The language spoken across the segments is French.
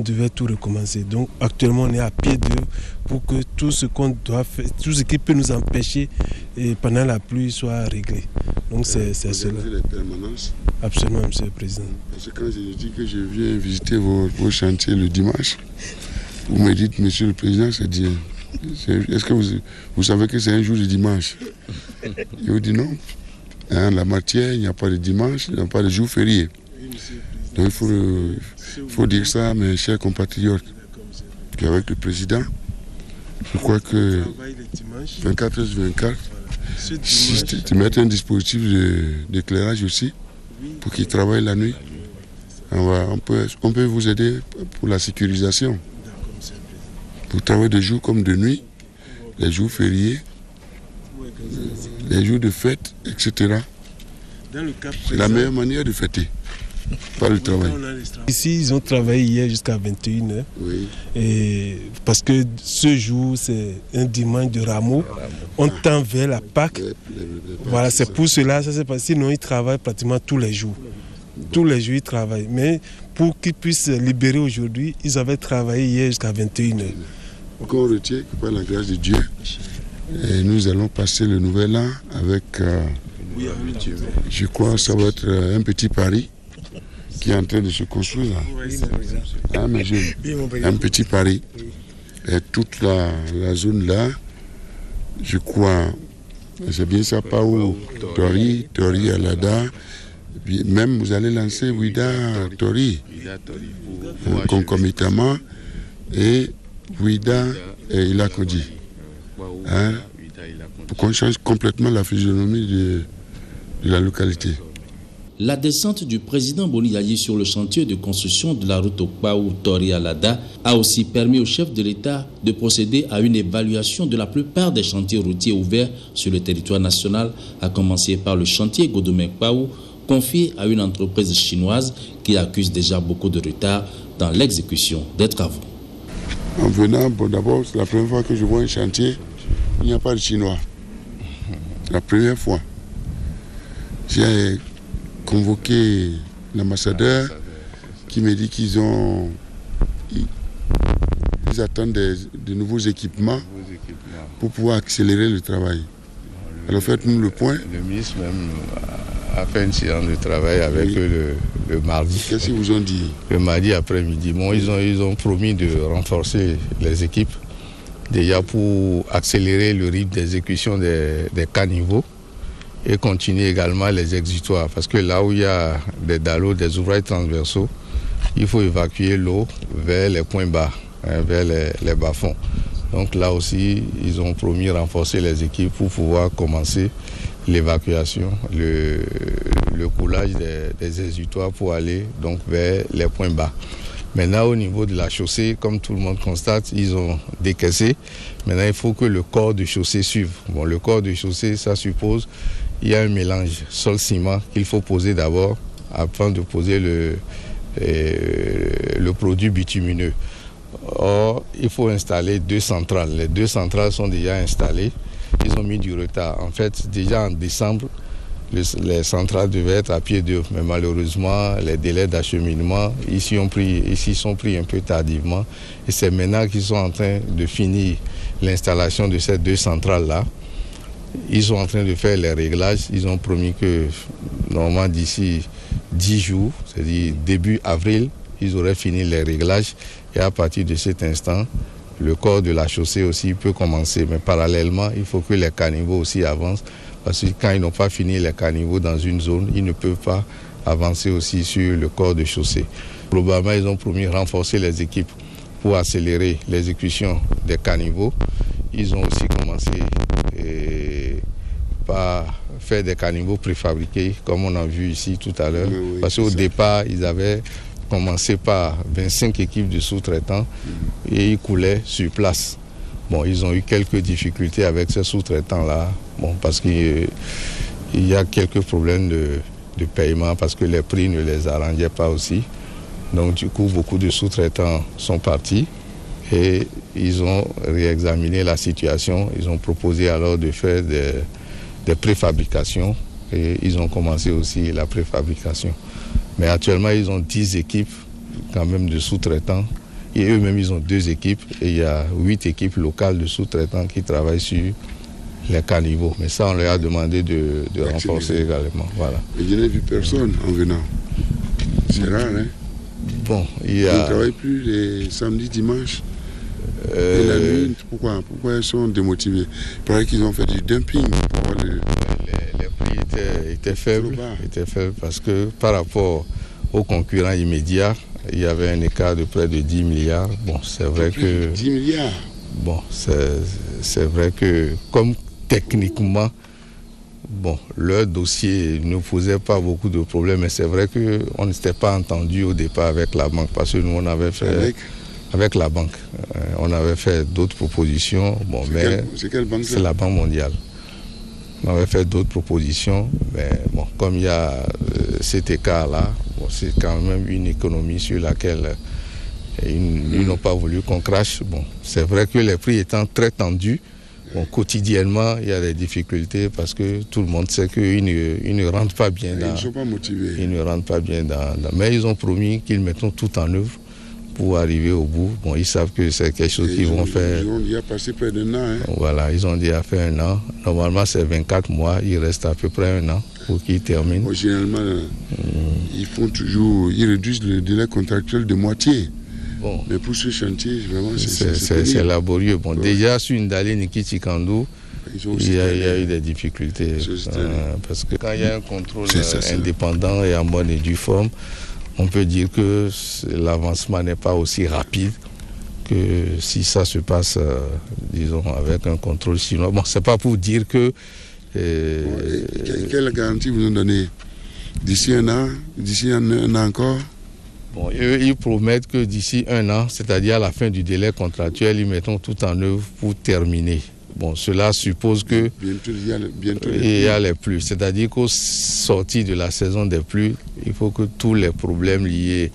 devait tout recommencer. Donc actuellement on est à pied d'œuvre pour que tout ce qu'on doit faire, tout ce qui peut nous empêcher pendant la pluie soit réglé. Donc c'est cela. Les permanences? Absolument, Monsieur le Président. Parce que quand je dis que je viens visiter vos chantiers le dimanche, vous me dites, Monsieur le Président, c'est Dieu. Est-ce que vous savez que c'est un jour de dimanche? Je vous dis non. En la matière, il n'y a pas de dimanche, il n'y a pas de jour férié. Donc il faut dire ça à mes chers compatriotes. Qu'avec le Président, je crois que 24/24, si tu mets un dispositif d'éclairage aussi, pour qu'ils travaillent la nuit, on peut vous aider pour la sécurisation. Pour travailler de jour comme de nuit, les jours fériés, les jours de fête, etc. C'est la meilleure manière de fêter, pas le travail. Ici, ils ont travaillé hier jusqu'à 21h. Oui. Et parce que ce jour, c'est un dimanche de rameau. On tend vers la Pâque. Voilà, c'est pour cela, ça s'est passé. Sinon, ils travaillent pratiquement tous les jours. Tous les jours, ils travaillent. Mais pour qu'ils puissent se libérer aujourd'hui, ils avaient travaillé hier jusqu'à 21h. Qu'on retient que par la grâce de Dieu, et nous allons passer le nouvel an avec, je crois, ça va être un petit Paris qui est en train de se construire là. Un petit Paris. Et toute la zone là, je crois, c'est bien ça, Pao, Tori, Alada. Même vous allez lancer Ouida Tori concomitamment et Ouida et Ilakodi. Pour qu'on change complètement la physionomie de la localité. La descente du président Boni Yayi sur le chantier de construction de la route Okpaou Tori Alada a aussi permis au chef de l'État de procéder à une évaluation de la plupart des chantiers routiers ouverts sur le territoire national, à commencer par le chantier Godomé-Kpaou, confié à une entreprise chinoise qui accuse déjà beaucoup de retard dans l'exécution des travaux. En venant, d'abord, c'est la première fois que je vois un chantier, il n'y a pas de Chinois. C'est la première fois. J'ai convoqué l'ambassadeur qui me dit qu'ils attendent de nouveaux équipements pour pouvoir accélérer le travail. Alors faites-nous le point. Le ministre même a fait une séance de travail avec eux le mardi. Qu'est-ce qu'ils vous ont dit? Le mardi après-midi. Bon, ils ont promis de renforcer les équipes, déjà pour accélérer le rythme d'exécution des caniveaux et continuer également les exutoires. Parce que là où il y a des dallots, des ouvrages transversaux, il faut évacuer l'eau vers les points bas, vers les bas-fonds. Donc là aussi, ils ont promis de renforcer les équipes pour pouvoir commencer l'évacuation, le coulage des exutoires pour aller donc vers les points bas. Maintenant, au niveau de la chaussée, comme tout le monde constate, ils ont décaissé. Maintenant, il faut que le corps de chaussée suive. Bon, le corps de chaussée, ça suppose il y a un mélange sol-ciment qu'il faut poser d'abord afin de poser le produit bitumineux. Or, il faut installer 2 centrales. Les 2 centrales sont déjà installées. Ils ont mis du retard. En fait, déjà en décembre, les centrales devaient être à pied d'œuvre. Mais malheureusement, les délais d'acheminement ici sont pris un peu tardivement. Et c'est maintenant qu'ils sont en train de finir l'installation de ces 2 centrales-là. Ils sont en train de faire les réglages. Ils ont promis que, normalement, d'ici 10 jours, c'est-à-dire début avril, ils auraient fini les réglages. Et à partir de cet instant, le corps de la chaussée aussi peut commencer. Mais parallèlement, il faut que les caniveaux aussi avancent. Parce que quand ils n'ont pas fini les caniveaux dans une zone, ils ne peuvent pas avancer aussi sur le corps de chaussée. Probablement, ils ont promis de renforcer les équipes pour accélérer l'exécution des caniveaux. Ils ont aussi commencé par faire des caniveaux préfabriqués, comme on a vu ici tout à l'heure. Oui, parce qu'au départ, ils avaient commencé par 25 équipes de sous-traitants et ils coulaient sur place. Bon, ils ont eu quelques difficultés avec ces sous-traitants-là, bon, parce qu'il y a quelques problèmes de paiement, parce que les prix ne les arrangeaient pas aussi. Donc du coup, beaucoup de sous-traitants sont partis et ils ont réexaminé la situation. Ils ont proposé alors de faire des préfabrications et ils ont commencé aussi la préfabrication. Mais actuellement, ils ont 10 équipes quand même de sous-traitants Et eux-mêmes, ils ont 2 équipes et il y a 8 équipes locales de sous-traitants qui travaillent sur les caniveaux. Mais ça, on leur a demandé de renforcer également. Voilà. Mais je n'ai vu personne en venant. C'est rare, hein? Bon, il y a... Ils ne travaillent plus les samedis, dimanches. Et la nuit, pourquoi ils sont démotivés? Il paraît qu'ils ont fait du dumping. Les prix étaient faibles parce que par rapport aux concurrents immédiats, il y avait un écart de près de 10 milliards. Bon, c'est vrai que... 10 milliards? Bon, c'est vrai que comme techniquement, bon, leur dossier ne posait pas beaucoup de problèmes, mais c'est vrai qu'on ne s'était pas entendu au départ avec la banque parce que nous, on avait fait... Avec la banque. On avait fait d'autres propositions. Bon, c'est quelle banque? C'est la Banque mondiale. On avait fait d'autres propositions, mais bon, comme il y a cet écart-là, bon, c'est quand même une économie sur laquelle ils n'ont pas voulu qu'on crache. Bon, c'est vrai que les prix étant très tendus, bon, quotidiennement, il y a des difficultés parce que tout le monde sait qu'ils ne rentrent pas bien dans... Ils ne sont pas motivés. Ils ne rentrent pas bien mais ils ont promis qu'ils mettront tout en œuvre pour arriver au bout. Bon, ils savent que c'est quelque chose qu'ils vont faire. Ils ont déjà passé près d'1 an. Hein? Voilà, ils ont déjà fait 1 an. Normalement, c'est 24 mois. Il reste à peu près 1 an pour qu'ils terminent. Bon, généralement, ils réduisent le délai contractuel de moitié. Bon. Mais pour ce chantier, vraiment, c'est laborieux. Bon, déjà, sur Ndalé Niki-Chikandou, il y a eu des difficultés. Parce que quand il y a un contrôle indépendant et en bonne et due forme, on peut dire que l'avancement n'est pas aussi rapide que si ça se passe, disons, avec un contrôle chinois. Bon, c'est pas pour dire que... Quelle garantie vous ont donné? D'ici 1 an, d'ici un an encore? Bon, eux, ils promettent que d'ici 1 an, c'est-à-dire à la fin du délai contractuel, ils mettront tout en œuvre pour terminer. Bon, cela suppose que bientôt il y a les pluies. C'est-à-dire qu'au sortir de la saison des pluies, il faut que tous les problèmes liés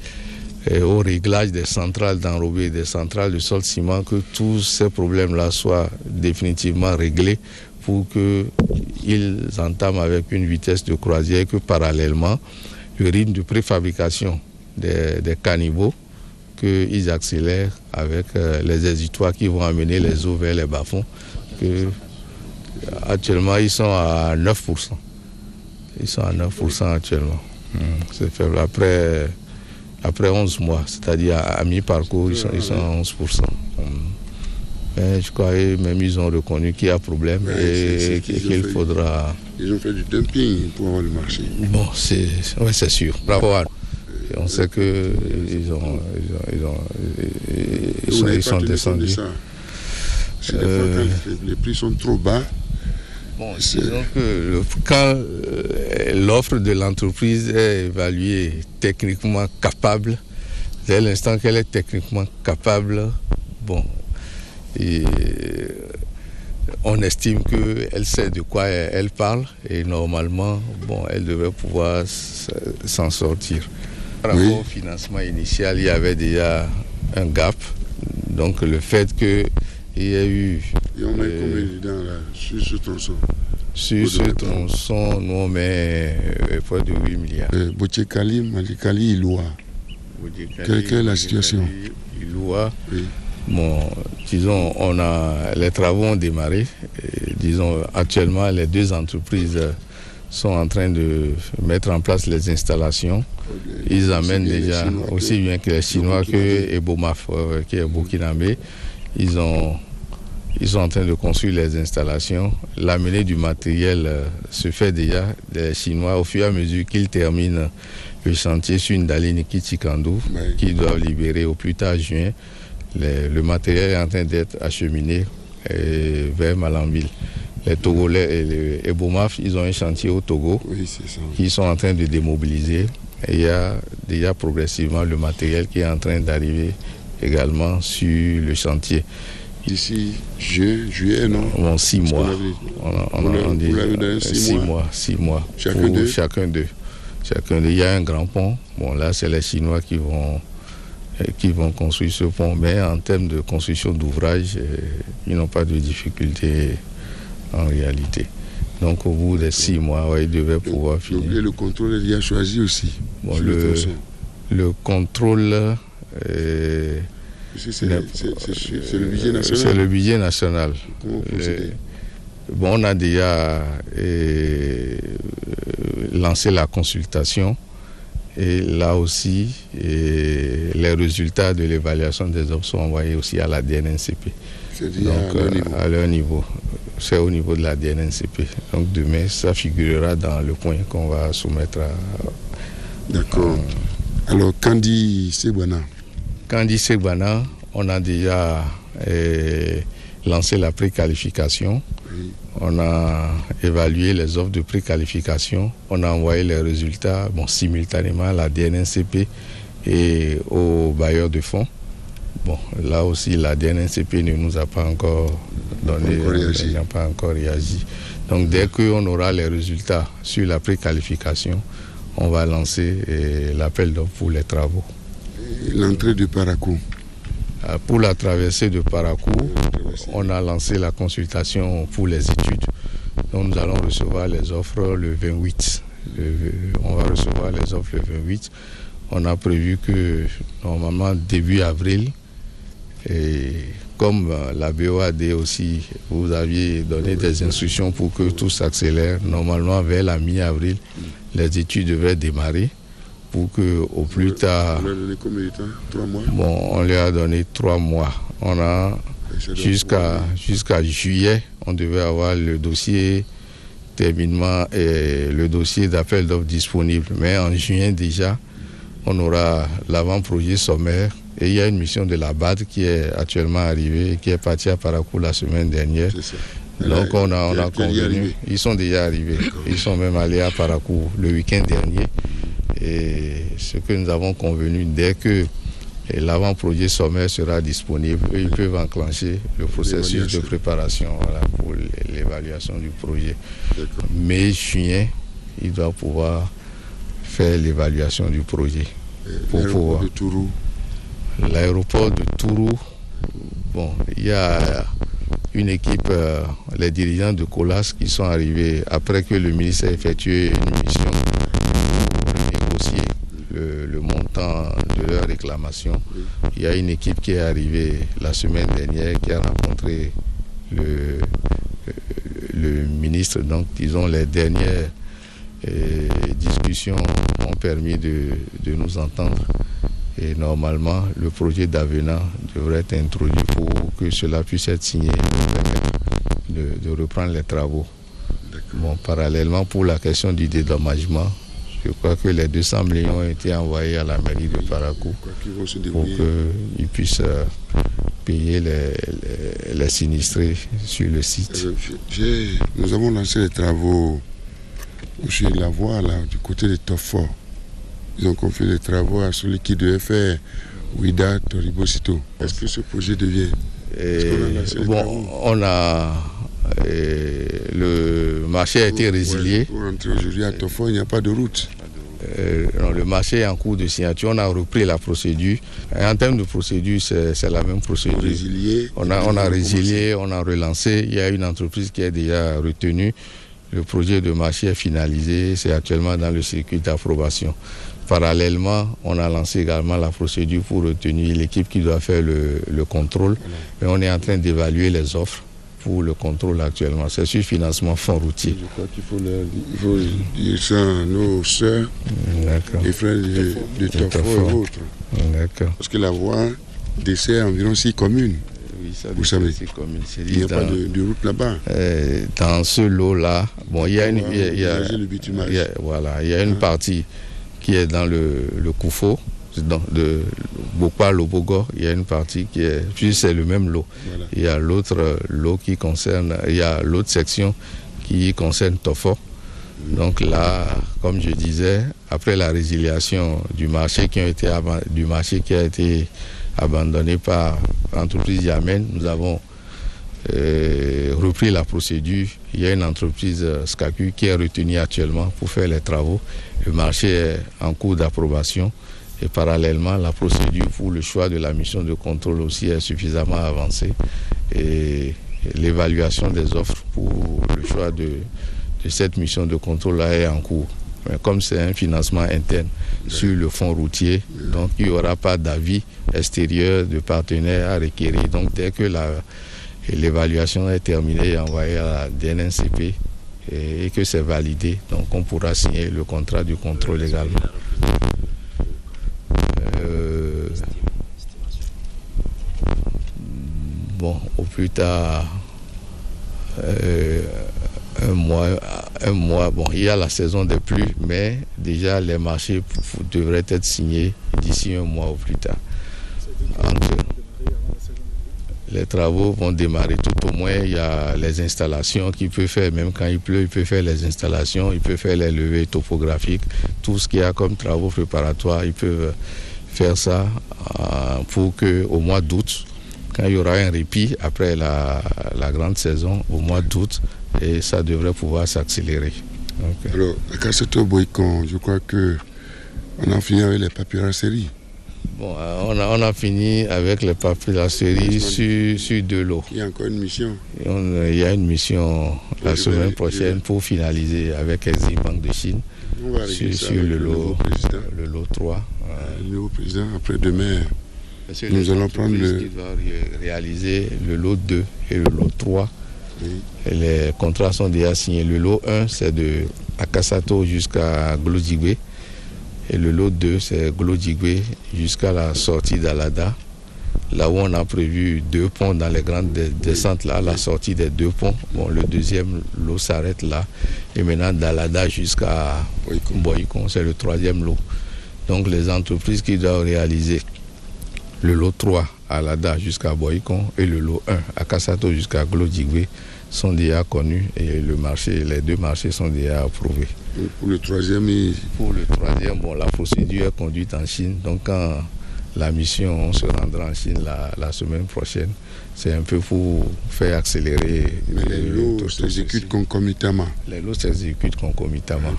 au réglage des centrales d'enrobé, des centrales de sol-ciment, que tous ces problèmes-là soient définitivement réglés pour qu'ils entament avec une vitesse de croisière et que parallèlement, le rythme de préfabrication des caniveaux, qu'ils accélèrent avec les exutoires qui vont amener les eaux vers les bas-fonds. Actuellement, ils sont à 9%. Ils sont à 9% actuellement. C'est faible. Après 11 mois, c'est-à-dire à mi-parcours, ils sont à 11%. Mais je crois même ils ont reconnu qu'il y a problème et qu'il faudra... Ils ont fait du dumping pour avoir le marché. Bon, c'est sûr. Bravo. Et on sait qu'ils sont descendus. C'est des fois quand les prix sont trop bas. Bon, disons que quand l'offre de l'entreprise est évaluée techniquement capable, dès l'instant qu'elle est techniquement capable, bon, on estime qu'elle sait de quoi elle parle et normalement, bon, elle devrait pouvoir s'en sortir. Par rapport au financement initial, il y avait déjà un gap. Donc le fait qu'il y ait eu... Et on met combien dedans là, sur ce tronçon? Sur ce tronçon, nous on met près de 8 milliards. Botiekali, Malikali, Iloua. Quelle est la situation? Iloua, oui. Bon, disons, les travaux ont démarré. Et, disons, actuellement, les 2 entreprises sont en train de mettre en place les installations. Ils amènent déjà, aussi bien que les Chinois que Ebomaf, qui est burkinabé. Ils sont en train de construire les installations. L'amener du matériel se fait déjà. Les Chinois, au fur et à mesure qu'ils terminent le chantier sur Ndalé Niki-Chikandou, qu'ils doivent libérer au plus tard juin, le matériel est en train d'être acheminé vers Malanville. Les Togolais et les Ebomaf, ils ont un chantier au Togo qu'ils sont en train de démobiliser. Et il y a déjà progressivement le matériel qui est en train d'arriver également sur le chantier. D'ici juillet, non? Bon, 6 mois. On dit 6 mois. Chacun d'eux. Il y a un grand pont. Bon, là, c'est les Chinois qui vont construire ce pont. Mais en termes de construction d'ouvrages, ils n'ont pas de difficulté en réalité. Donc, au bout des 6 mois, ils devaient pouvoir finir. Donc, le contrôle, il y a choisi aussi. Bon, le contrôle... C'est le budget national. C'est le budget national. Comment procéder? Bon, on a déjà lancé la consultation et là aussi, les résultats de l'évaluation des offres sont envoyés aussi à la DNNCP. C'est-à-dire à leur niveau. C'est au niveau de la DNNCP. Donc demain, ça figurera dans le point qu'on va soumettre à... D'accord. Alors, Kandi Segbana. Kandi Segbana, on a déjà lancé la préqualification. Oui. On a évalué les offres de préqualification. On a envoyé les résultats simultanément à la DNNCP et aux bailleurs de fonds. Bon, là aussi, la DNNCP ne nous a pas encore donné, n'a pas encore réagi. Donc, dès qu'on aura les résultats sur la préqualification, on va lancer l'appel d'offres pour les travaux. L'entrée de Parakou. Pour la traversée de Parakou, on a lancé la consultation pour les études. Donc, nous allons recevoir les offres le 28. On va recevoir les offres le 28. On a prévu que, normalement, début avril, et comme la BOAD aussi, vous aviez donné des instructions pour que tout s'accélère. Normalement, vers la mi-avril, les études devraient démarrer pour que au plus tard... On lui a donné combien de temps? 3 mois? Bon, on lui a donné 3 mois. On a jusqu'à juillet, on devait avoir le dossier terminement et le dossier d'appel d'offres disponible. Mais en juin déjà, on aura l'avant-projet sommaire. Et il y a une mission de la BAD qui est actuellement arrivée et qui est partie à Parakou la semaine dernière. Donc on a convenu, ils sont déjà arrivés. Ils sont même allés à Parakou le week-end dernier. Et ce que nous avons convenu, dès que l'avant-projet sommaire sera disponible, ils peuvent enclencher le processus de préparation pour l'évaluation du projet. Mais juin, ils doivent pouvoir faire l'évaluation du projet. L'aéroport de Tourou. L'aéroport de Tourou, bon, il y a une équipe, les dirigeants de Colas qui sont arrivés après que le ministre a effectué une mission pour négocier le montant de leur réclamation. Il y a une équipe qui est arrivée la semaine dernière qui a rencontré le ministre. Donc, disons, les dernières discussions ont permis de nous entendre. Et normalement, le projet d'avenant devrait être introduit pour que cela puisse être signé et permettre de reprendre les travaux. Bon, parallèlement, pour la question du dédommagement, je crois que les 200 millions ont été envoyés à la mairie de Parakou pour qu'ils puissent payer les sinistrés sur le site. Nous avons lancé les travaux chez la voie là, du côté de Tofort. Ils ont confié les travaux à celui qui devait faire Ouida Toribosito. Est-ce que ce projet devient? Le marché a été résilié. Pour rentrer aujourd'hui à Tofort, il n'y a pas de route. Le marché est en cours de signature. On a repris la procédure. Et en termes de procédure, c'est la même procédure. On a résilié, on a relancé. Il y a une entreprise qui est déjà retenue. Le projet de marché est finalisé. C'est actuellement dans le circuit d'approbation. Parallèlement, on a lancé également la procédure pour retenir l'équipe qui doit faire le contrôle. Mais on est en train d'évaluer les offres pour le contrôle actuellement. C'est sur financement fonds routier. Je crois qu'il faut dire ça à nos soeurs et frères de Tofort et autres. D'accord. Parce que la voie dessert environ 6 communes. Oui, ça vous savez, il n'y a pas de route là-bas. Dans ce lot-là, bon, il y a une partie qui est dans le Koufo, de Bokwa Lobogo, il y a une partie qui est, puis c'est le même lot. Voilà. Il y a l'autre lot qui concerne, il y a l'autre section qui concerne Tofort. Donc là, comme je disais, après la résiliation du marché qui a été abandonné par l'entreprise Yamen, nous avons repris la procédure. Il y a une entreprise SCACU qui est retenue actuellement pour faire les travaux. Le marché est en cours d'approbation et parallèlement la procédure pour le choix de la mission de contrôle aussi est suffisamment avancée et l'évaluation des offres pour le choix de cette mission de contrôle là est en cours. Mais comme c'est un financement interne sur le fonds routier, donc il n'y aura pas d'avis extérieur de partenaires à requérir. Donc dès que l'évaluation est terminée et envoyée à la DNNCP et que c'est validé, donc on pourra signer le contrat du contrôle également. Bon, au plus tard, un mois, bon, il y a la saison des pluies, mais déjà les marchés devraient être signés d'ici un mois au plus tard. Les travaux vont démarrer tout au moins. Il y a les installations qu'il peut faire, même quand il pleut, il peut faire les installations, il peut faire les levées topographiques, tout ce qu'il y a comme travaux préparatoires, il peut faire ça pour qu'au mois d'août, quand il y aura un répit après la grande saison, au mois d'août, et ça devrait pouvoir s'accélérer. Okay. Alors, à Kassato Boycon, je crois qu'on a fini avec les papyrasseries. Bon, on a fini avec les papyrasseries sur de l'eau. Il y a encore une mission. Il y a une mission la semaine prochaine pour finaliser avec Exim Banque de Chine sur le lot 3. Le nouveau président, après-demain, nous allons prendre qui doit réaliser le lot 2 et le lot 3. Oui. Et les contrats sont déjà signés. Le lot 1, c'est de Akassato jusqu'à Glodjigwe. Et le lot 2, c'est Glodjigwe jusqu'à la sortie d'Alada. Là où on a prévu 2 ponts dans les grandes descentes, là, la sortie des 2 ponts. Bon, le deuxième lot s'arrête là. Et maintenant, d'Alada jusqu'à Boycon, c'est le 3e lot. Donc, les entreprises qui doivent réaliser le lot 3 à Alada jusqu'à Boycon et le lot 1 à Kassato jusqu'à Glodjigwe sont déjà connus et les 2 marchés sont déjà approuvés. Pour le 3e, bon, la procédure est conduite en Chine. Donc quand la mission, on se rendra en Chine la semaine prochaine, c'est un peu pour faire accélérer. Mais les lots s'exécutent concomitamment. Les lots s'exécutent concomitamment.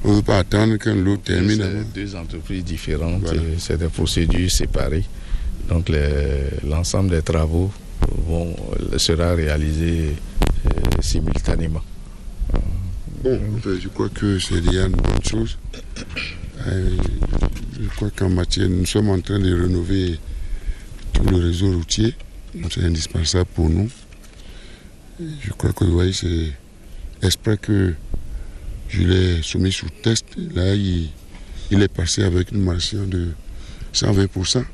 On ne veut pas attendre qu'un lot termine. C'est 2 entreprises différentes, voilà. C'est des procédures séparées. Donc l'ensemble des travaux sera réalisé simultanément. Bon, je crois que c'est déjà une bonne chose. Je crois qu'en matière, nous sommes en train de rénover tout le réseau routier. C'est indispensable pour nous. Je crois que vous voyez, c'est exprès que je l'ai soumis sous test. Là, il est passé avec une mention de 120%.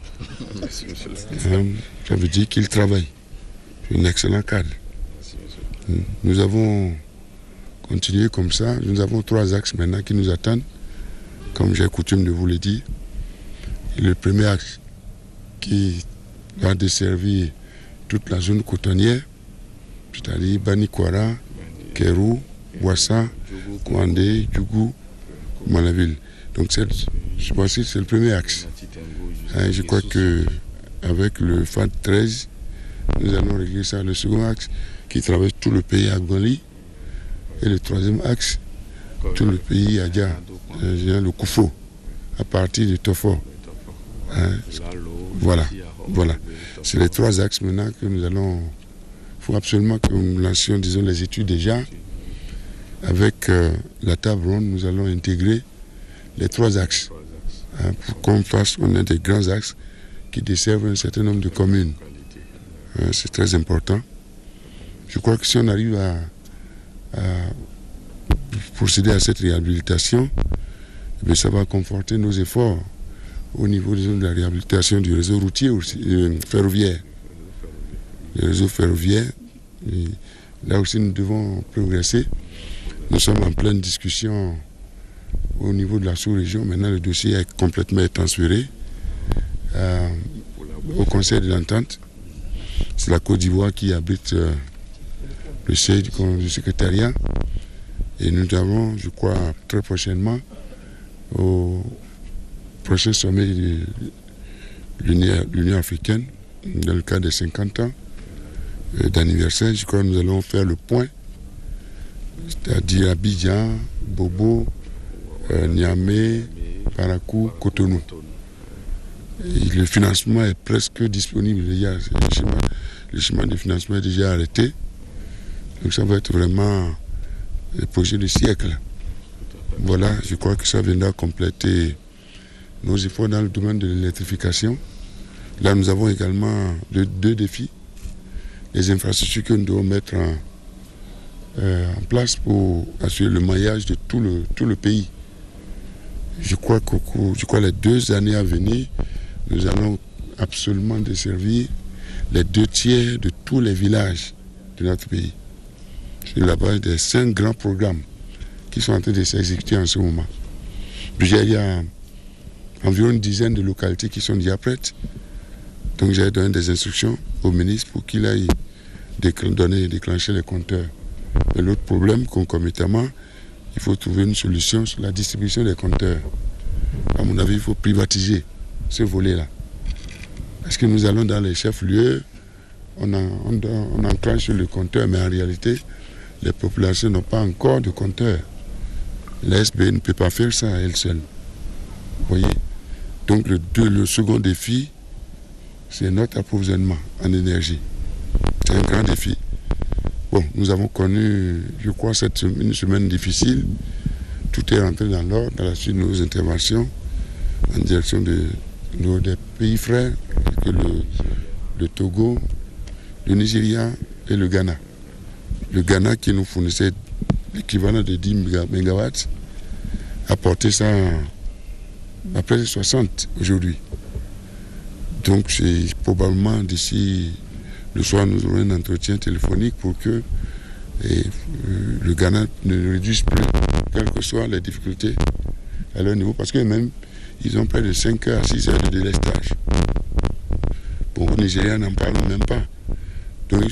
Ça veut dire qu'il travaille. C'est un excellent cadre. Nous avons continué comme ça. Nous avons 3 axes maintenant qui nous attendent, comme j'ai coutume de vous le dire. Et le premier axe qui va desservir toute la zone cotonnière, c'est-à-dire Banikwara, Kérou, Ouassa, Kouandé, Djougou, Manaville. Donc je pense que c'est le premier axe. Je crois qu'avec le FAD 13, nous allons régler ça. Le second axe qui traverse tout le pays à Goli. Et le 3e axe, tout le pays à Dja, le Koufo, à partir de Tofo. Voilà. C'est les 3 axes maintenant que nous allons. Il faut absolument que nous lancions, disons, les études déjà. Avec la table ronde, nous allons intégrer les 3 axes. Pour qu'on fasse, on a des grands axes qui desservent un certain nombre de communes. C'est très important. Je crois que si on arrive à procéder à cette réhabilitation, ça va conforter nos efforts au niveau de la réhabilitation du réseau routier aussi, ferroviaire. Le réseau ferroviaire, là aussi nous devons progresser. Nous sommes en pleine discussion au niveau de la sous-région. Maintenant le dossier est complètement transféré au Conseil de l'Entente. C'est la Côte d'Ivoire qui abrite le siège du secrétariat. Et nous avons, je crois, très prochainement, au prochain sommet de l'Union africaine, dans le cadre des 50 ans d'anniversaire, je crois que nous allons faire le point, c'est-à-dire Abidjan, Bobo, Niamey, Parakou, Cotonou. Et le financement est presque disponible déjà. Le schéma de financement est déjà arrêté. Donc ça va être vraiment le projet du siècle. Voilà, je crois que ça viendra compléter nos efforts dans le domaine de l'électrification. Là, nous avons également deux défis. Les infrastructures que nous devons mettre en place pour assurer le maillage de tout le pays. Je crois que les 2 années à venir, nous allons absolument desservir les 2/3 de tous les villages de notre pays. Sur la base des 5 grands programmes qui sont en train de s'exécuter en ce moment. Puis il y a environ une dizaine de localités qui sont déjà prêtes. Donc j'ai donné des instructions au ministre pour qu'il aille déclencher les compteurs. Et l'autre problème, concomitamment, il faut trouver une solution sur la distribution des compteurs. À mon avis, il faut privatiser ce volet-là. Parce que nous allons dans les chefs-lieux, on enclenche le compteur, mais en réalité, les populations n'ont pas encore de compteur. La SB ne peut pas faire ça à elle seule. Vous voyez? Donc le second défi, c'est notre approvisionnement en énergie. C'est un grand défi. Bon, nous avons connu, je crois, une semaine difficile. Tout est rentré dans l'ordre à la suite de nos interventions en direction des pays frères, que le Togo, le Nigeria et le Ghana. Le Ghana qui nous fournissait l'équivalent de 10 MW a porté ça à près de 60 aujourd'hui. Donc c'est probablement d'ici le soir nous aurons un entretien téléphonique pour que le Ghana ne réduise plus, quelles que soient les difficultés à leur niveau, parce que même ils ont près de 5 heures à 6 heures de délestage. Bon, au Nigeria n'en parlons même pas. Donc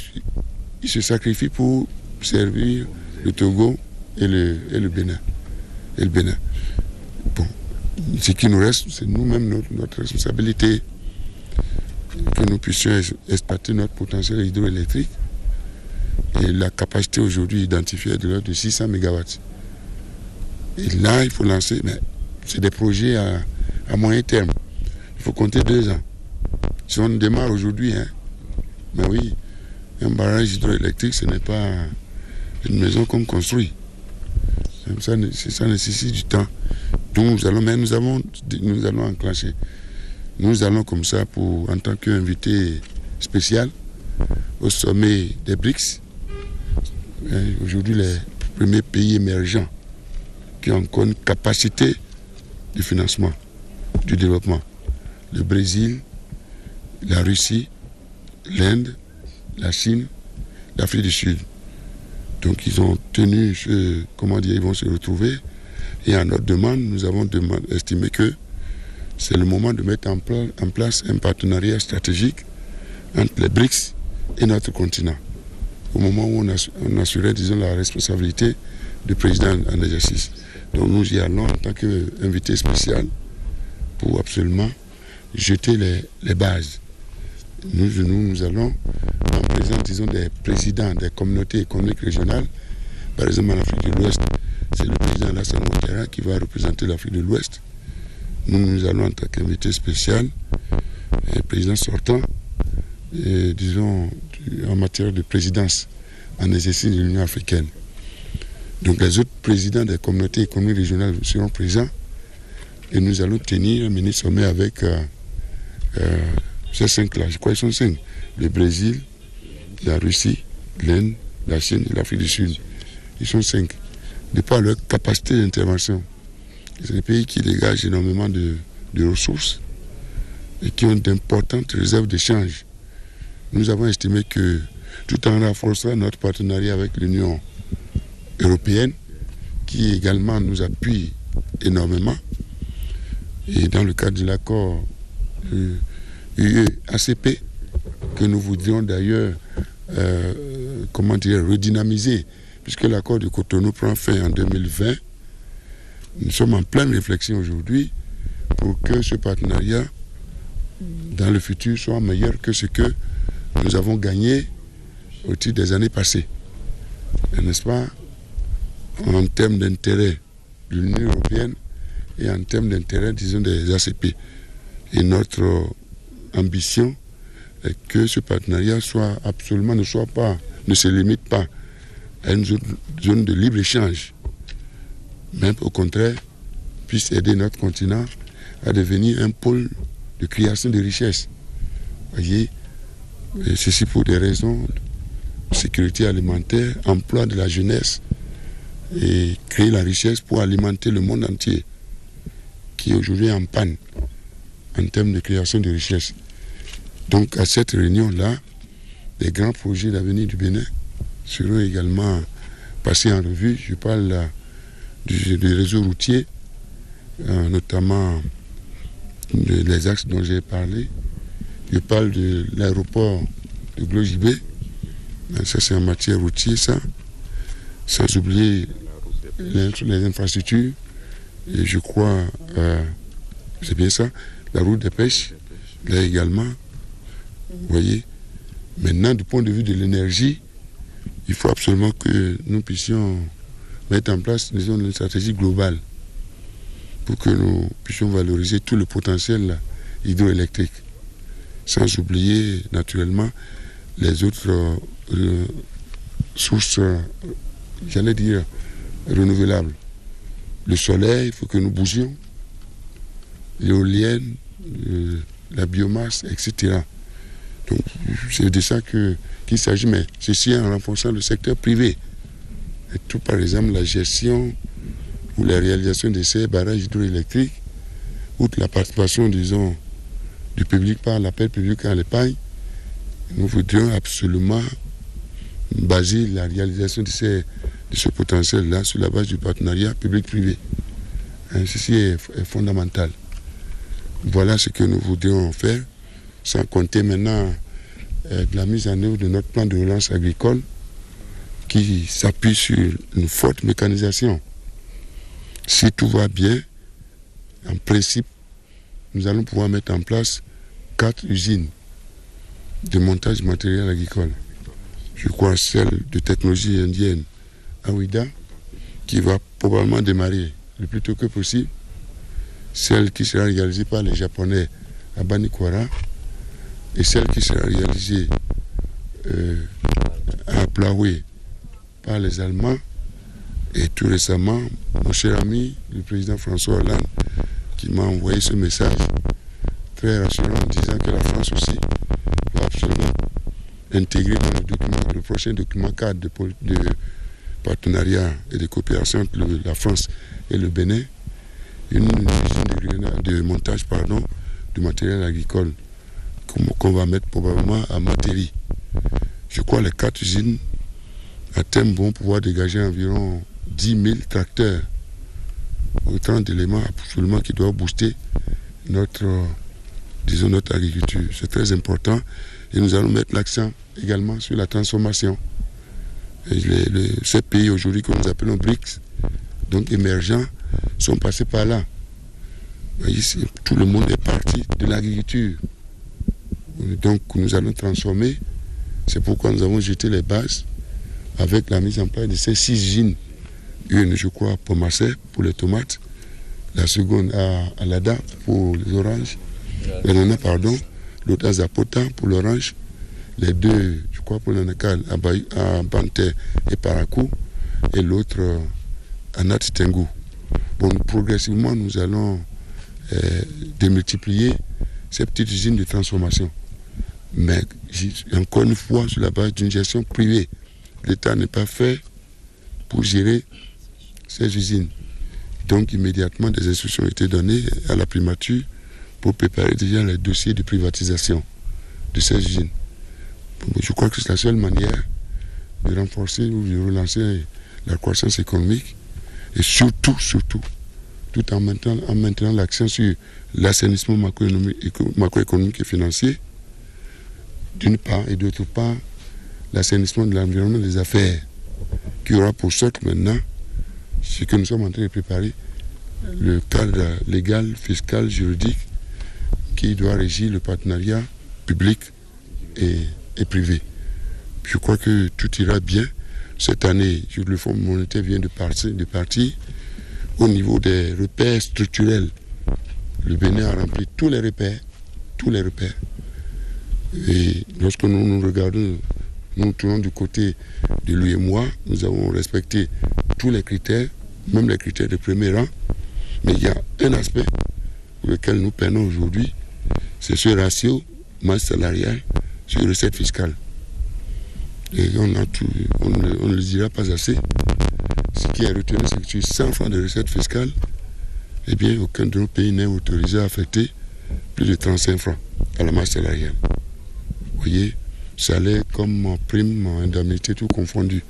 ils se sacrifient pour servir le Togo et le Bénin. Bon, ce qui nous reste, c'est nous-mêmes notre responsabilité, que nous puissions exploiter notre potentiel hydroélectrique. Et la capacité aujourd'hui identifiée est de l'ordre de 600 MW. Et là, il faut lancer, mais c'est des projets à moyen terme. Il faut compter 2 ans. Si on démarre aujourd'hui, mais oui, un barrage hydroélectrique, ce n'est pas une maison qu'on construit. Ça nécessite du temps. Donc nous allons enclencher. Nous allons comme ça, en tant qu'invité spécial, au sommet des BRICS. Aujourd'hui, les premiers pays émergents qui ont une capacité de financement du développement. Le Brésil, la Russie, l'Inde, la Chine, l'Afrique du Sud. Donc ils ont tenu, ils vont se retrouver. Et à notre demande, nous avons estimé que c'est le moment de mettre en place un partenariat stratégique entre les BRICS et notre continent. Au moment où on assurait, disons, la responsabilité du président en exercice. Donc nous y allons en tant qu'invité spécial pour absolument jeter les bases. Nous allons, en présence, disons, des présidents des communautés économiques régionales, par exemple en Afrique de l'Ouest, c'est le président Alassane Ouattara qui va représenter l'Afrique de l'Ouest. Nous allons en tant qu'invité spécial, et président sortant, et, disons, en matière de présidence en exercice de l'Union africaine. Donc les autres présidents des communautés économiques régionales seront présents et nous allons tenir un mini-sommet avec ces 5-là. Je crois qu'ils sont 5. Le Brésil, la Russie, l'Inde, la Chine et l'Afrique du Sud. Ils sont 5. De par leur capacité d'intervention. C'est des pays qui dégagent énormément de ressources et qui ont d'importantes réserves d'échange. Nous avons estimé que tout en renforçant notre partenariat avec l'Union européenne, qui également nous appuie énormément, et dans le cadre de l'accord UE-ACP, que nous voudrions d'ailleurs redynamiser, puisque l'accord de Cotonou prend fin en 2020, nous sommes en pleine réflexion aujourd'hui pour que ce partenariat, dans le futur, soit meilleur que ce que nous avons gagné au titre des années passées. N'est-ce pas? En termes d'intérêt de l'Union européenne et en termes d'intérêt, disons, des ACP. Et notre ambition est que ce partenariat ne se limite pas à une zone de libre-échange, mais au contraire, puisse aider notre continent à devenir un pôle de création de richesses. Voyez, et ceci pour des raisons de sécurité alimentaire, emploi de la jeunesse et créer la richesse pour alimenter le monde entier qui est aujourd'hui en panne en termes de création de richesses. Donc à cette réunion-là, les grands projets d'avenir du Bénin seront également passés en revue. Je parle du réseau routier, notamment les axes dont j'ai parlé. Je parle de l'aéroport de Glogibé, ça c'est en matière routière, ça. Sans oublier les infrastructures, et je crois, c'est bien ça, la route des pêches, là également. Vous voyez, maintenant du point de vue de l'énergie, il faut absolument que nous puissions mettre en place, disons, une stratégie globale pour que nous puissions valoriser tout le potentiel hydroélectrique. Sans oublier naturellement les autres sources, j'allais dire, renouvelables. Le soleil, il faut que nous bougions, l'éolienne, la biomasse, etc. Donc c'est de ça qu'il s'agit, mais ceci en renforçant le secteur privé. Et tout par exemple la gestion ou la réalisation de ces barrages hydroélectriques, outre la participation, disons, du public par l'appel public à l'épargne, nous voudrions absolument baser la réalisation de ce potentiel-là sur la base du partenariat public-privé. Ceci est fondamental. Voilà ce que nous voudrions faire, sans compter maintenant de la mise en œuvre de notre plan de relance agricole qui s'appuie sur une forte mécanisation. Si tout va bien, en principe, nous allons pouvoir mettre en place 4 usines de montage de matériel agricole. Je crois celle de technologie indienne à Ouida, qui va probablement démarrer le plus tôt que possible. Celle qui sera réalisée par les Japonais à Banikwara et celle qui sera réalisée à Plaoué par les Allemands. Et tout récemment, mon cher ami, le président François Hollande, qui m'a envoyé ce message très rassurant en disant que la France aussi va absolument intégrer dans le prochain document cadre de partenariat et de coopération entre la France et le Bénin, une usine de montage de matériel agricole qu'on va mettre probablement à Matéri. Je crois que les 4 usines à terme vont pouvoir dégager environ 10 000 tracteurs. Autant d'éléments absolument qui doivent booster notre agriculture. C'est très important et nous allons mettre l'accent également sur la transformation. Et ces pays aujourd'hui que nous appelons BRICS, donc émergents, sont passés par là. Voyez, tout le monde est parti de l'agriculture. Donc nous allons transformer. C'est pourquoi nous avons jeté les bases avec la mise en place de ces 6 usines. Une, je crois, à Pomassé pour les tomates, la seconde à Lada pour les oranges, l'autre à Zapota pour l'orange, les 2, je crois, pour l'anacal à Banté et Parakou, et l'autre à Natitengu. Bon, progressivement, nous allons démultiplier ces petites usines de transformation. Mais encore une fois, sur la base d'une gestion privée. L'État n'est pas fait pour gérer ces usines. Donc immédiatement, des instructions ont été données à la primature pour préparer déjà les dossiers de privatisation de ces usines. Je crois que c'est la seule manière de renforcer ou de relancer la croissance économique et surtout, tout en maintenant l'accent sur l'assainissement macroéconomique et financier, d'une part, et d'autre part, l'assainissement de l'environnement des affaires, qui aura pour socle maintenant ce que nous sommes en train de préparer, le cadre légal, fiscal, juridique, qui doit régir le partenariat public et privé. Je crois que tout ira bien. Cette année, le Fonds monétaire vient de partir. Au niveau des repères structurels, le Bénin a rempli tous les repères. Et lorsque nous regardons, nous tournons du côté de lui et moi, nous avons respecté tous les critères même les critères de premier rang. Mais il y a un aspect pour lequel nous peinons aujourd'hui, c'est ce ratio masse salariale sur recette fiscale. Et on ne le dira pas assez. Ce qui est retenu, c'est que sur 100 francs de recette fiscale, eh bien, aucun de nos pays n'est autorisé à affecter plus de 35 francs à la masse salariale. Vous voyez, salaire comme prime, indemnité, tout confondu.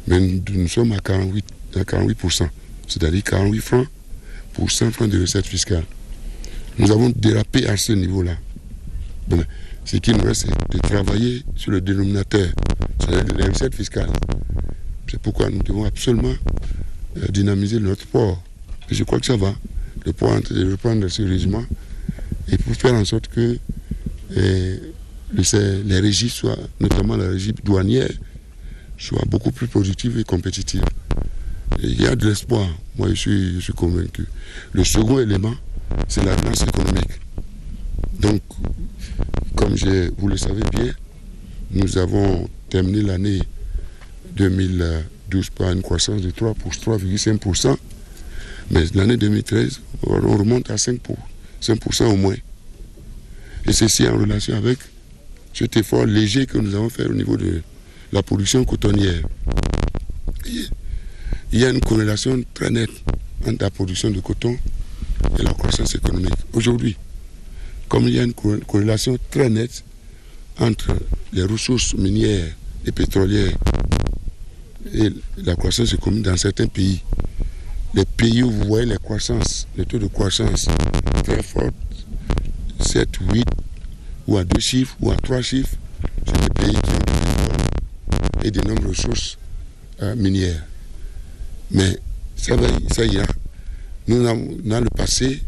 Mais nous sommes à 48%, c'est-à-dire 48 francs pour 100 francs de recette fiscale. Nous avons dérapé à ce niveau-là. Bon, ce qui nous reste, c'est de travailler sur le dénominateur, c'est-à-dire les recettes fiscales. C'est pourquoi nous devons absolument dynamiser notre port. Et je crois que ça va. Le port est en train de reprendre sérieusement. Et pour faire en sorte que les régies soient, notamment la régie douanière, soient beaucoup plus productives et compétitives. Et il y a de l'espoir. Moi, je suis convaincu. Le second élément, c'est la relance économique. Donc, comme vous le savez bien, nous avons terminé l'année 2012 par une croissance de 3,5%. Mais l'année 2013, on remonte à 5% au moins. Et ceci en relation avec cet effort léger que nous avons fait au niveau de la production cotonnière. Il y a une corrélation très nette entre la production de coton et la croissance économique. Aujourd'hui, comme il y a une corrélation très nette entre les ressources minières et pétrolières et la croissance économique dans certains pays, les pays où vous voyez les croissances, les taux de croissance très forts, 7, 8, ou à 2 chiffres, ou à 3 chiffres, c'est des pays qui ont du pétrole et d'énormes ressources minières. Mais ça ira. Nous, dans le passé,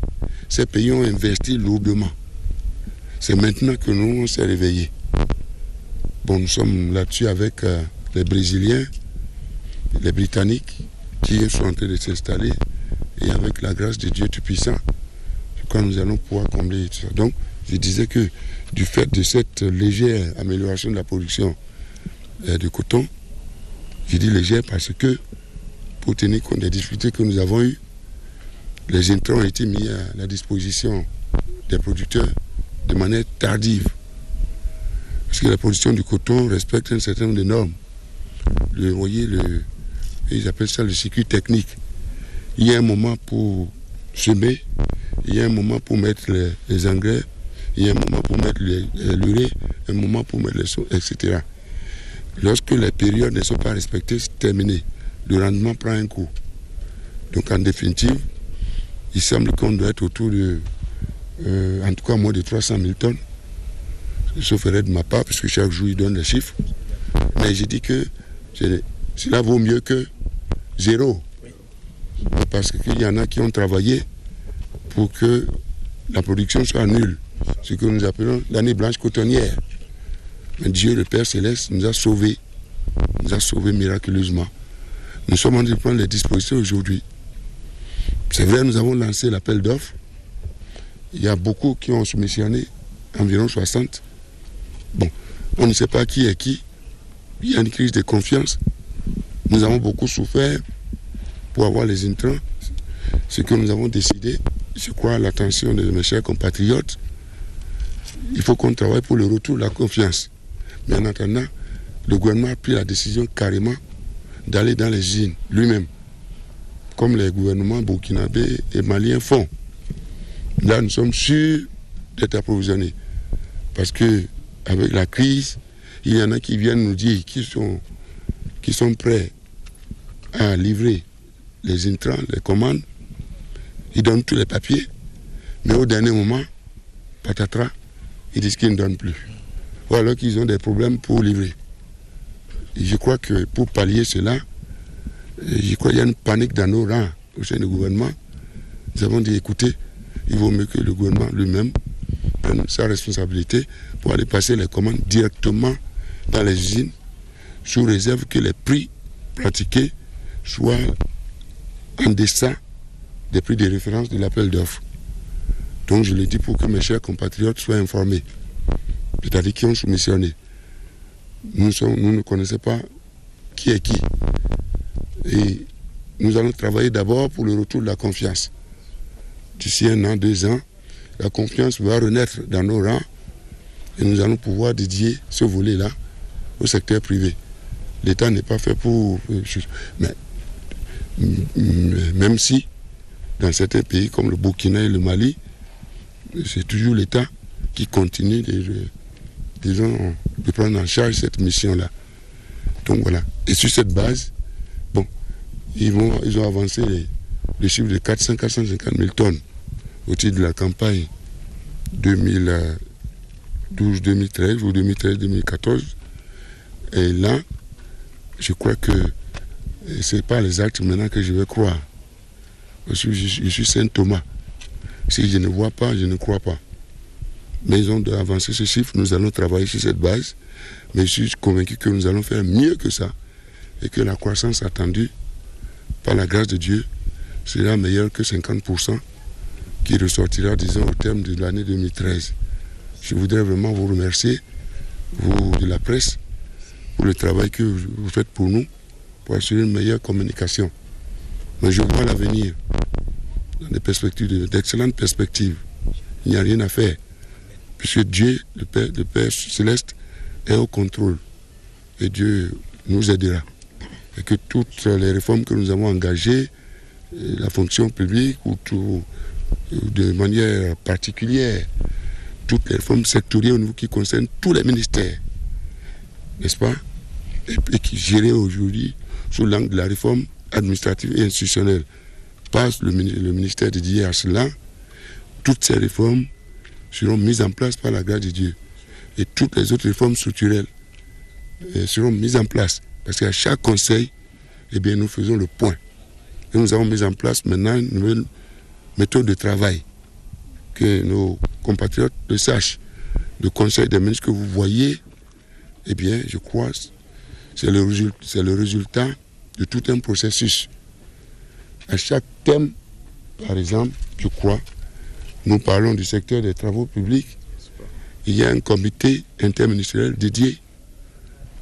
ces pays ont investi lourdement. C'est maintenant que nous, on s'est réveillés. Bon, nous sommes là-dessus avec les Brésiliens, les Britanniques, qui sont en train de s'installer, et avec la grâce de Dieu Tout-Puissant, je crois que nous allons pouvoir combler tout ça. Donc, je disais que du fait de cette légère amélioration de la production de coton, je dis légère parce que, pour tenir compte des difficultés que nous avons eues, les intrants ont été mis à la disposition des producteurs de manière tardive. Parce que la production du coton respecte un certain nombre de normes. Vous voyez, ils appellent ça le circuit technique. Il y a un moment pour semer, il y a un moment pour mettre les engrais, il y a un moment pour mettre l'urée, un moment pour mettre les sols, etc. Lorsque les périodes ne sont pas respectées, c'est terminé. Le rendement prend un coup. Donc en définitive, il semble qu'on doit être autour de, en tout cas moins de 300 000 tonnes. Sauf erreur de ma part, parce que chaque jour il donne les chiffres. Mais j'ai dit que cela vaut mieux que zéro. Parce qu'il y en a qui ont travaillé pour que la production soit nulle. Ce que nous appelons l'année blanche cotonnière. Mais Dieu, le Père Céleste, nous a sauvés miraculeusement. Nous sommes en train de prendre les dispositions aujourd'hui. C'est vrai, nous avons lancé l'appel d'offres. Il y a beaucoup qui ont soumissionné, environ 60. Bon, on ne sait pas qui est qui. Il y a une crise de confiance. Nous avons beaucoup souffert pour avoir les intrants. Ce que nous avons décidé, je crois à l'attention de mes chers compatriotes, il faut qu'on travaille pour le retour de la confiance. Mais en attendant, le gouvernement a pris la décision carrément d'aller dans les usines lui-même, comme les gouvernements burkinabés et maliens font. Là, nous sommes sûrs d'être approvisionnés. Parce que avec la crise, il y en a qui viennent nous dire qu'ils sont prêts à livrer les intrants, les commandes. Ils donnent tous les papiers, mais au dernier moment, patatras, ils disent qu'ils ne donnent plus. Ou alors qu'ils ont des problèmes pour livrer. Et je crois que pour pallier cela, je crois qu'il y a une panique dans nos rangs au sein du gouvernement. Nous avons dit, écoutez, il vaut mieux que le gouvernement lui-même prenne sa responsabilité pour aller passer les commandes directement dans les usines, sous réserve que les prix pratiqués soient en deçà des prix de référence de l'appel d'offres. Donc je le dis pour que mes chers compatriotes soient informés, c'est-à-dire qui ont soumissionné. Nous ne connaissons pas qui est qui. Et nous allons travailler d'abord pour le retour de la confiance. D'ici 1 an, 2 ans, la confiance va renaître dans nos rangs et nous allons pouvoir dédier ce volet-là au secteur privé. L'État n'est pas fait pour... Mais même si, dans certains pays comme le Burkina et le Mali, c'est toujours l'État qui continue de prendre en charge cette mission-là. Donc voilà. Et sur cette base, bon, ils ont avancé les chiffres de 450 000 tonnes au titre de la campagne 2012-2013 ou 2013-2014. Et là, je crois que ce n'est pas les actes maintenant que je vais croire. Je suis Saint Thomas. Si je ne vois pas, je ne crois pas. Mais ils ont avancé ce chiffre, nous allons travailler sur cette base. Mais je suis convaincu que nous allons faire mieux que ça. Et que la croissance attendue, par la grâce de Dieu, sera meilleure que 50% qui ressortira, disons, au terme de l'année 2013. Je voudrais vraiment vous remercier, vous de la presse, pour le travail que vous faites pour nous, pour assurer une meilleure communication. Mais je vois l'avenir dans des perspectives, d'excellentes perspectives. Il n'y a rien à faire, puisque Dieu, le Père Céleste, est au contrôle. Et Dieu nous aidera. Et que toutes les réformes que nous avons engagées, la fonction publique ou tout, de manière particulière, toutes les réformes sectorielles au niveau qui concernent tous les ministères, n'est-ce pas, et qui gèrent aujourd'hui sous l'angle de la réforme administrative et institutionnelle, pas le ministère dédié à cela. Toutes ces réformes seront mises en place par la grâce de Dieu. Et toutes les autres réformes structurelles seront mises en place. Parce qu'à chaque conseil, eh bien, nous faisons le point. Et nous avons mis en place maintenant une nouvelle méthode de travail. Que nos compatriotes le sachent. Le conseil des ministres que vous voyez, eh bien, je crois, c'est le résultat de tout un processus. À chaque thème, par exemple, je crois, nous parlons du secteur des travaux publics. Il y a un comité interministériel dédié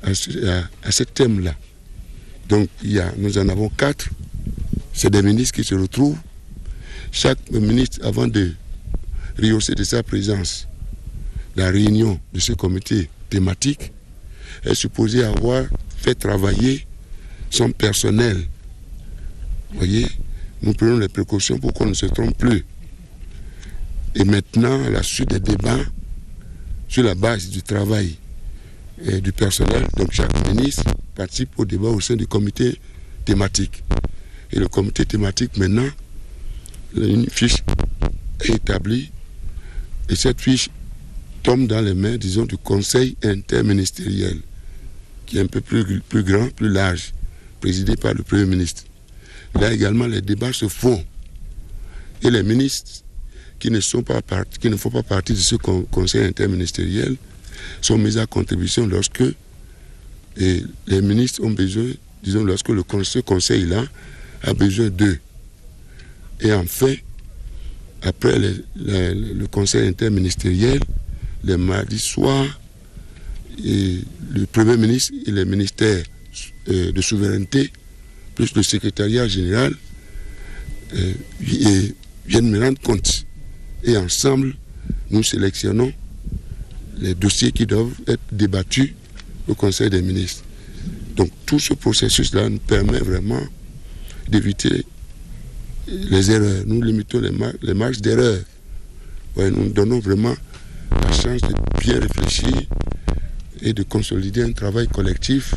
à ce thème-là. Donc, nous en avons 4. C'est des ministres qui se retrouvent. Chaque ministre, avant de rehausser de sa présence la réunion de ce comité thématique, est supposé avoir fait travailler son personnel. Vous voyez, nous prenons les précautions pour qu'on ne se trompe plus. Et maintenant, à la suite des débats, sur la base du travail et du personnel, donc chaque ministre participe au débat au sein du comité thématique. Et le comité thématique, maintenant, une fiche est établie et cette fiche tombe dans les mains, disons, du conseil interministériel, qui est un peu plus grand, plus large, présidé par le Premier ministre. Là également, les débats se font. Et les ministres qui ne font pas partie de ce conseil interministériel sont mis à contribution lorsque les ministres ont besoin, disons, lorsque ce conseil-là a besoin d'eux. Et enfin, après le conseil interministériel, les mardis soirs, et le Premier ministre et les ministères de souveraineté, plus le secrétariat général, viennent me rendre compte. Et ensemble, nous sélectionnons les dossiers qui doivent être débattus au Conseil des ministres. Donc tout ce processus-là nous permet vraiment d'éviter les erreurs. Nous limitons les marges d'erreur. Ouais, nous donnons vraiment la chance de bien réfléchir et de consolider un travail collectif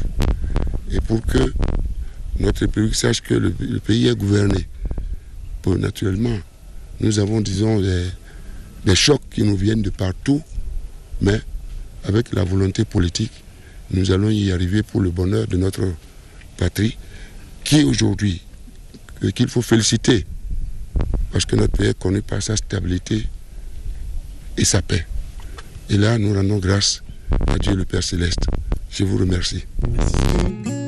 et pour que notre République sache que le pays est gouverné. Bon, naturellement, nous avons, disons, des chocs qui nous viennent de partout, mais avec la volonté politique, nous allons y arriver pour le bonheur de notre patrie, qui aujourd'hui, qu'il faut féliciter, parce que notre pays est connu par sa stabilité et sa paix. Et là, nous rendons grâce à Dieu le Père Céleste. Je vous remercie. Merci.